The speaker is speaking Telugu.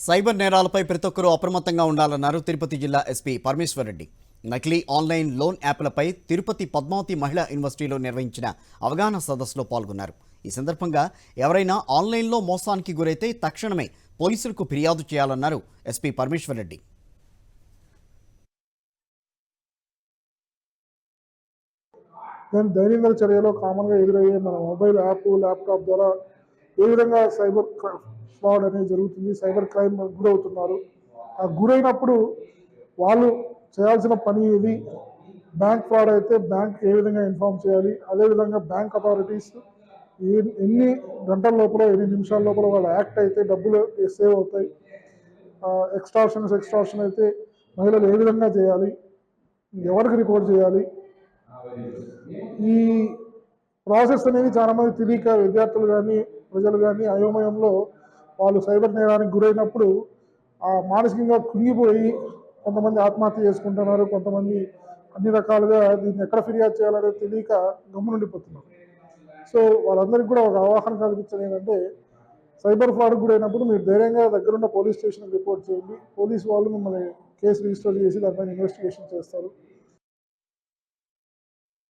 సైబర్ నేరాలపై ప్రతి ఒక్కరూ అప్రమత్తంగా ఉండాలన్నారు తిరుపతి జిల్లా ఎస్పీ పరమేశ్వర్ రెడ్డి. నకిలీ ఆన్లైన్ లోన్ యాప్లపై తిరుపతి పద్మావతి మహిళా యూనివర్సిటీలో నిర్వహించిన అవగాహన సదస్సులో పాల్గొన్నారు. ఈ సందర్భంగా ఎవరైనా ఆన్లైన్లో మోసానికి గురైతే తక్షణమే పోలీసులకు ఫిర్యాదు చేయాలన్నారు ఎస్పీ పరమేశ్వర్ రెడ్డి. దైనందిన చర్యలో కామన్గా ఎదురయ్యే మన మొబైల్ యాప్ ల్యాప్టాప్ ద్వారా ఏ విధంగా సైబర్ ఫ్రాడ్ అనేది జరుగుతుంది, సైబర్ క్రైమ్ గురవుతున్నారు. ఆ గురైనప్పుడు వాళ్ళు చేయాల్సిన పని ఏది, బ్యాంక్ ఫ్రాడ్ అయితే బ్యాంక్ ఏ విధంగా ఇన్ఫార్మ్ చేయాలి, అదేవిధంగా బ్యాంక్ అథారిటీస్ ఎన్ని గంటల లోపల ఎన్ని నిమిషాల లోపల వాళ్ళు యాక్ట్ అయితే డబ్బులు సేవ్ అవుతాయి, ఎక్స్టార్షన్ అయితే మహిళలు ఏ విధంగా చేయాలి, ఎవరికి రిపోర్ట్ చేయాలి, ఈ ప్రాసెస్ అనేది చాలామంది తెలియక విద్యార్థులు కానీ ప్రజలు కానీ అయోమయంలో వాళ్ళు సైబర్ నేరానికి గురైనప్పుడు మానసికంగా కుంగిపోయి కొంతమంది ఆత్మహత్య చేసుకుంటున్నారు, కొంతమంది అన్ని రకాలుగా దీన్ని ఎక్కడ ఫిర్యాదు చేయాలనేది తెలియక గమ్మునుండిపోతున్నారు. సో వాళ్ళందరికీ కూడా ఒక అవగాహన కల్పించడం ఏంటంటే, సైబర్ ఫ్రాడ్ గురైనప్పుడు మీరు ధైర్యంగా దగ్గరున్న పోలీస్ స్టేషన్కి రిపోర్ట్ చేయండి. పోలీసు వాళ్ళు మిమ్మల్ని కేసు రిజిస్టర్ చేసి దానిపైన ఇన్వెస్టిగేషన్ చేస్తారు.